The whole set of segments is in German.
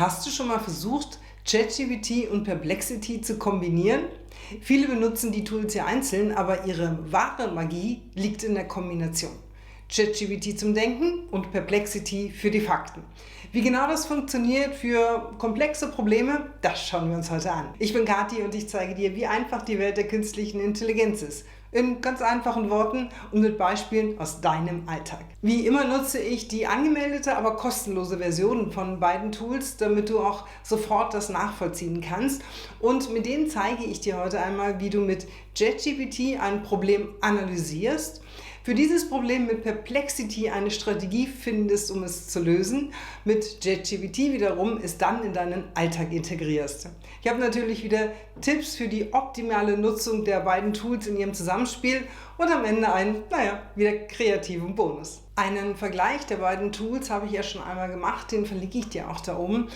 Hast du schon mal versucht, ChatGPT und Perplexity zu kombinieren? Viele benutzen die Tools ja einzeln, aber ihre wahre Magie liegt in der Kombination. ChatGPT zum Denken und Perplexity für die Fakten. Wie genau das funktioniert für komplexe Probleme, das schauen wir uns heute an. Ich bin Kathi und ich zeige dir, wie einfach die Welt der künstlichen Intelligenz ist. In ganz einfachen Worten und mit Beispielen aus deinem Alltag. Wie immer nutze ich die angemeldete, aber kostenlose Version von beiden Tools, damit du auch sofort das nachvollziehen kannst. Und mit denen zeige ich dir heute einmal, wie du mit ChatGPT ein Problem analysierst, für dieses Problem mit Perplexity eine Strategie findest, um es zu lösen, mit ChatGPT wiederum es dann in deinen Alltag integrierst. Ich habe natürlich wieder Tipps für die optimale Nutzung der beiden Tools in ihrem Zusammenspiel und am Ende einen, wieder kreativen Bonus. Einen Vergleich der beiden Tools habe ich ja schon einmal gemacht, den verlinke ich dir auch da oben.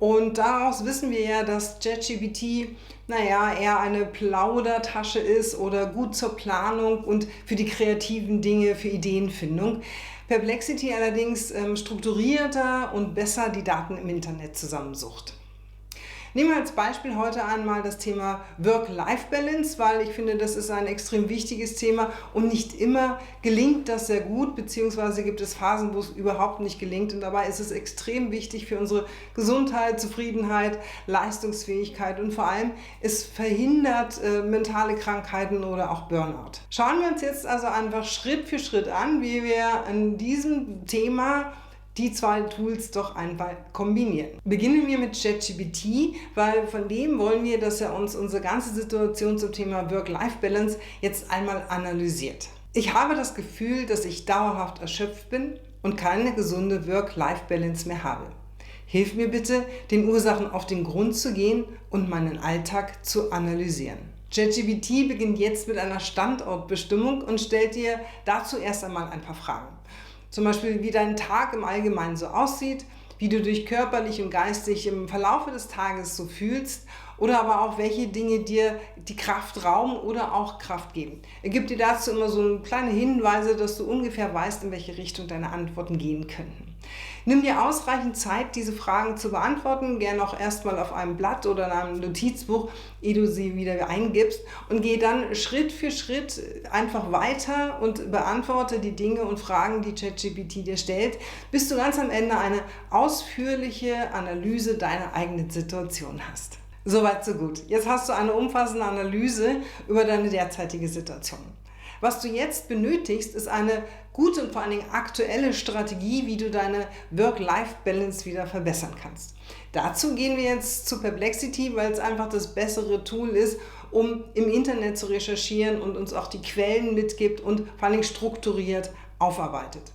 Und daraus wissen wir ja, dass ChatGPT, eher eine Plaudertasche ist oder gut zur Planung und für die kreativen Dinge, für Ideenfindung. Perplexity allerdings strukturierter und besser die Daten im Internet zusammensucht. Nehmen wir als Beispiel heute einmal das Thema Work-Life-Balance, weil ich finde, das ist ein extrem wichtiges Thema und nicht immer gelingt das sehr gut, beziehungsweise gibt es Phasen, wo es überhaupt nicht gelingt und dabei ist es extrem wichtig für unsere Gesundheit, Zufriedenheit, Leistungsfähigkeit und vor allem es verhindert mentale Krankheiten oder auch Burnout. Schauen wir uns jetzt also einfach Schritt für Schritt an, wie wir an diesem Thema die zwei Tools doch einfach kombinieren. Beginnen wir mit ChatGPT, weil von dem wollen wir, dass er uns unsere ganze Situation zum Thema Work-Life-Balance jetzt einmal analysiert. Ich habe das Gefühl, dass ich dauerhaft erschöpft bin und keine gesunde Work-Life-Balance mehr habe. Hilf mir bitte, den Ursachen auf den Grund zu gehen und meinen Alltag zu analysieren. ChatGPT beginnt jetzt mit einer Standortbestimmung und stellt dir dazu erst einmal ein paar Fragen. Zum Beispiel, wie dein Tag im Allgemeinen so aussieht, wie du dich körperlich und geistig im Verlaufe des Tages so fühlst oder aber auch, welche Dinge dir die Kraft rauben oder auch Kraft geben. Er gibt dir dazu immer so kleine Hinweise, dass du ungefähr weißt, in welche Richtung deine Antworten gehen könnten. Nimm dir ausreichend Zeit, diese Fragen zu beantworten, gerne auch erstmal auf einem Blatt oder in einem Notizbuch, ehe du sie wieder eingibst und geh dann Schritt für Schritt einfach weiter und beantworte die Dinge und Fragen, die ChatGPT dir stellt, bis du ganz am Ende eine ausführliche Analyse deiner eigenen Situation hast. Soweit, so gut. Jetzt hast du eine umfassende Analyse über deine derzeitige Situation. Was du jetzt benötigst, ist eine gute und vor allen Dingen aktuelle Strategie, wie du deine Work-Life-Balance wieder verbessern kannst. Dazu gehen wir jetzt zu Perplexity, weil es einfach das bessere Tool ist, um im Internet zu recherchieren und uns auch die Quellen mitgibt und vor allen Dingen strukturiert aufarbeitet.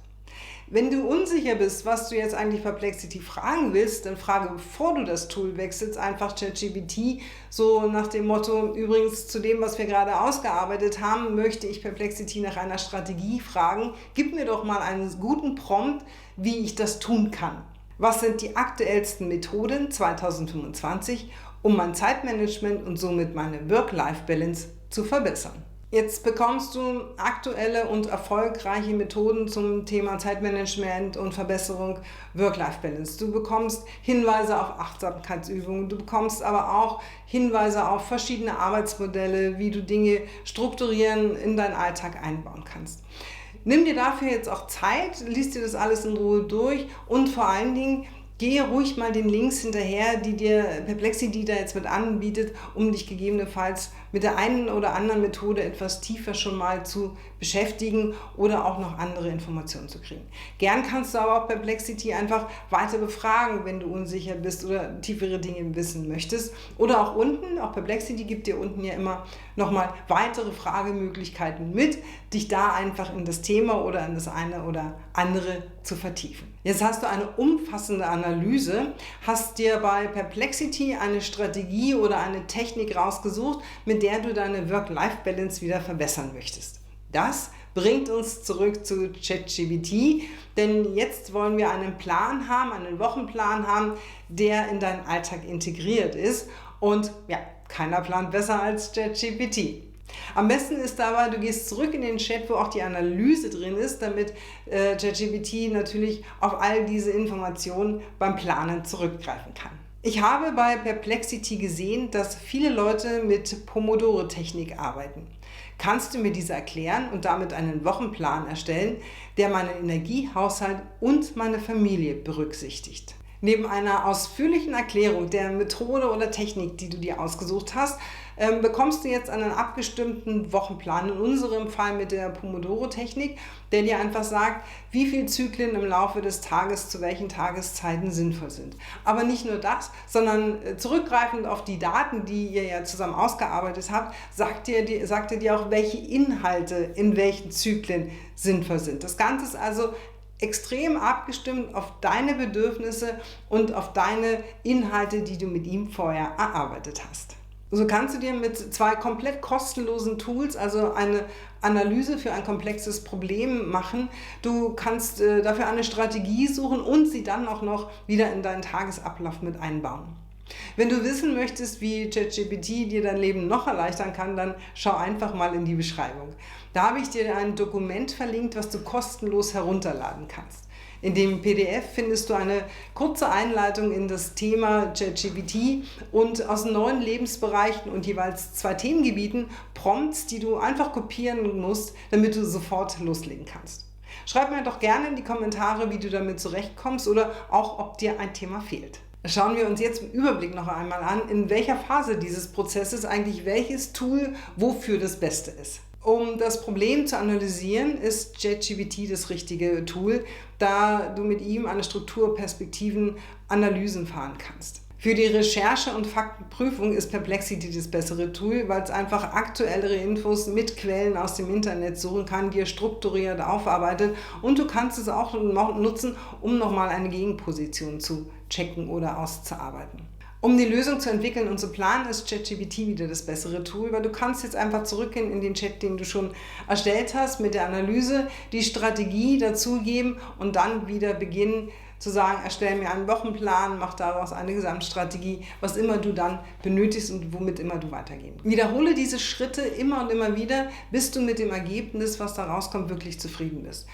Wenn du unsicher bist, was du jetzt eigentlich Perplexity fragen willst, dann frage, bevor du das Tool wechselst, einfach ChatGPT, so nach dem Motto, übrigens zu dem, was wir gerade ausgearbeitet haben, möchte ich Perplexity nach einer Strategie fragen. Gib mir doch mal einen guten Prompt, wie ich das tun kann. Was sind die aktuellsten Methoden 2025, um mein Zeitmanagement und somit meine Work-Life-Balance zu verbessern? Jetzt bekommst du aktuelle und erfolgreiche Methoden zum Thema Zeitmanagement und Verbesserung Work-Life-Balance. Du bekommst Hinweise auf Achtsamkeitsübungen, du bekommst aber auch Hinweise auf verschiedene Arbeitsmodelle, wie du Dinge strukturieren in deinen Alltag einbauen kannst. Nimm dir dafür jetzt auch Zeit, lies dir das alles in Ruhe durch und vor allen Dingen gehe ruhig mal den Links hinterher, die dir Perplexity da jetzt mit anbietet, um dich gegebenenfalls mit der einen oder anderen Methode etwas tiefer schon mal zu beschäftigen oder auch noch andere Informationen zu kriegen. Gern kannst du aber auch Perplexity einfach weiter befragen, wenn du unsicher bist oder tiefere Dinge wissen möchtest. Oder auch unten, auch Perplexity gibt dir unten ja immer nochmal weitere Fragemöglichkeiten mit, dich da einfach in das Thema oder in das eine oder andere zu vertiefen. Jetzt hast du eine umfassende Analyse, hast dir bei Perplexity eine Strategie oder eine Technik rausgesucht, mit der du deine Work-Life-Balance wieder verbessern möchtest. Das bringt uns zurück zu ChatGPT, denn jetzt wollen wir einen Plan haben, einen Wochenplan haben, der in deinen Alltag integriert ist und keiner plant besser als ChatGPT. Am besten ist dabei, du gehst zurück in den Chat, wo auch die Analyse drin ist, damit ChatGPT natürlich auf all diese Informationen beim Planen zurückgreifen kann. Ich habe bei Perplexity gesehen, dass viele Leute mit Pomodoro-Technik arbeiten. Kannst du mir diese erklären und damit einen Wochenplan erstellen, der meinen Energiehaushalt und meine Familie berücksichtigt? Neben einer ausführlichen Erklärung der Methode oder Technik, die du dir ausgesucht hast, bekommst du jetzt einen abgestimmten Wochenplan, in unserem Fall mit der Pomodoro-Technik, der dir einfach sagt, wie viele Zyklen im Laufe des Tages zu welchen Tageszeiten sinnvoll sind. Aber nicht nur das, sondern zurückgreifend auf die Daten, die ihr ja zusammen ausgearbeitet habt, sagt er dir auch, welche Inhalte in welchen Zyklen sinnvoll sind. Das Ganze ist also extrem abgestimmt auf deine Bedürfnisse und auf deine Inhalte, die du mit ihm vorher erarbeitet hast. So kannst du dir mit 2 komplett kostenlosen Tools, also eine Analyse für ein komplexes Problem machen. Du kannst dafür eine Strategie suchen und sie dann auch noch wieder in deinen Tagesablauf mit einbauen. Wenn du wissen möchtest, wie ChatGPT dir dein Leben noch erleichtern kann, dann schau einfach mal in die Beschreibung. Da habe ich dir ein Dokument verlinkt, was du kostenlos herunterladen kannst. In dem PDF findest du eine kurze Einleitung in das Thema ChatGPT und aus 9 Lebensbereichen und jeweils 2 Themengebieten Prompts, die du einfach kopieren musst, damit du sofort loslegen kannst. Schreib mir doch gerne in die Kommentare, wie du damit zurechtkommst oder auch, ob dir ein Thema fehlt. Schauen wir uns jetzt im Überblick noch einmal an, in welcher Phase dieses Prozesses eigentlich welches Tool wofür das Beste ist. Um das Problem zu analysieren, ist ChatGPT das richtige Tool, da du mit ihm eine Struktur, Perspektiven, Analysen fahren kannst. Für die Recherche und Faktenprüfung ist Perplexity das bessere Tool, weil es einfach aktuellere Infos mit Quellen aus dem Internet suchen kann, dir strukturiert aufarbeitet und du kannst es auch nutzen, um nochmal eine Gegenposition zu checken oder auszuarbeiten. Um die Lösung zu entwickeln und zu planen, ist ChatGPT wieder das bessere Tool, weil du kannst jetzt einfach zurückgehen in den Chat, den du schon erstellt hast, mit der Analyse, die Strategie dazugeben und dann wieder beginnen zu sagen, erstelle mir einen Wochenplan, mach daraus eine Gesamtstrategie, was immer du dann benötigst und womit immer du weitergehen. Wiederhole diese Schritte immer und immer wieder, bis du mit dem Ergebnis, was da rauskommt, wirklich zufrieden bist.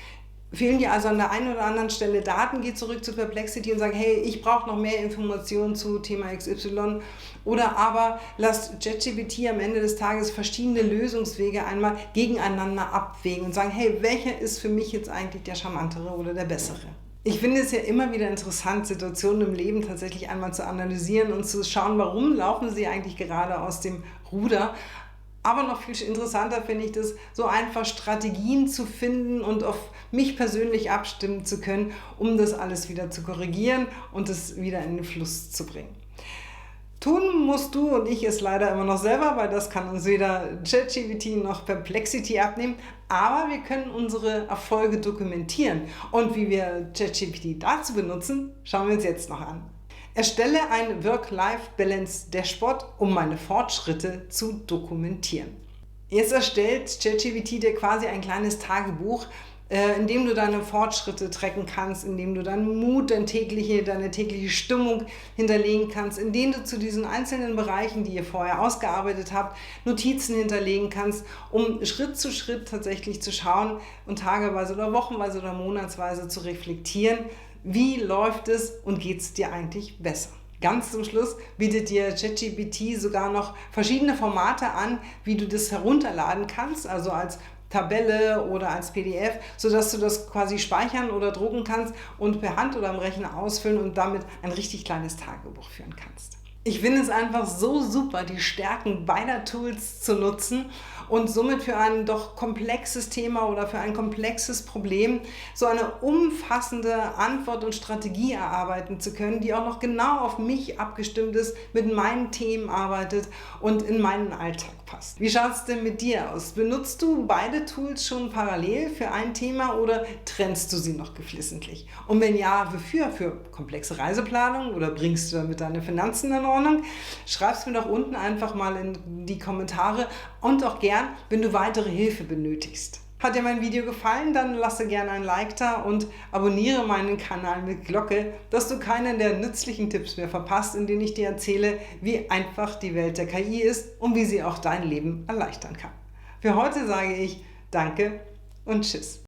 Fehlen dir also an der einen oder anderen Stelle Daten, geh zurück zu Perplexity und sag, hey, ich brauche noch mehr Informationen zu Thema XY. Oder aber lass ChatGPT am Ende des Tages verschiedene Lösungswege einmal gegeneinander abwägen und sagen, hey, welcher ist für mich jetzt eigentlich der charmantere oder der bessere? Ich finde es ja immer wieder interessant, Situationen im Leben tatsächlich einmal zu analysieren und zu schauen, warum laufen sie eigentlich gerade aus dem Ruder. Aber noch viel interessanter finde ich das, so einfach Strategien zu finden und auf mich persönlich abstimmen zu können, um das alles wieder zu korrigieren und es wieder in den Fluss zu bringen. Tun musst du und ich es leider immer noch selber, weil das kann uns weder ChatGPT noch Perplexity abnehmen, aber wir können unsere Erfolge dokumentieren. Und wie wir ChatGPT dazu benutzen, schauen wir uns jetzt noch an. Erstelle ein Work-Life-Balance-Dashboard, um meine Fortschritte zu dokumentieren. Jetzt erstellt ChatGPT dir quasi ein kleines Tagebuch, in dem du deine Fortschritte tracken kannst, in dem du deinen Mut, deine tägliche Stimmung hinterlegen kannst, in dem du zu diesen einzelnen Bereichen, die ihr vorher ausgearbeitet habt, Notizen hinterlegen kannst, um Schritt zu Schritt tatsächlich zu schauen und tageweise oder wochenweise oder monatsweise zu reflektieren, wie läuft es und geht es dir eigentlich besser. Ganz zum Schluss bietet dir ChatGPT sogar noch verschiedene Formate an, wie du das herunterladen kannst, also als Tabelle oder als PDF, sodass du das quasi speichern oder drucken kannst und per Hand oder am Rechner ausfüllen und damit ein richtig kleines Tagebuch führen kannst. Ich finde es einfach so super, die Stärken beider Tools zu nutzen und somit für ein doch komplexes Thema oder für ein komplexes Problem so eine umfassende Antwort und Strategie erarbeiten zu können, die auch noch genau auf mich abgestimmt ist, mit meinen Themen arbeitet und in meinen Alltag passt. Wie schaut es denn mit dir aus? Benutzt du beide Tools schon parallel für ein Thema oder trennst du sie noch geflissentlich? Und wenn ja, wofür? Für komplexe Reiseplanung oder bringst du damit deine Finanzen in Ordnung? Schreib es mir doch unten einfach mal in die Kommentare und auch gern, wenn du weitere Hilfe benötigst. Hat dir mein Video gefallen, dann lasse gerne ein Like da und abonniere meinen Kanal mit Glocke, dass du keinen der nützlichen Tipps mehr verpasst, in denen ich dir erzähle, wie einfach die Welt der KI ist und wie sie auch dein Leben erleichtern kann. Für heute sage ich Danke und Tschüss.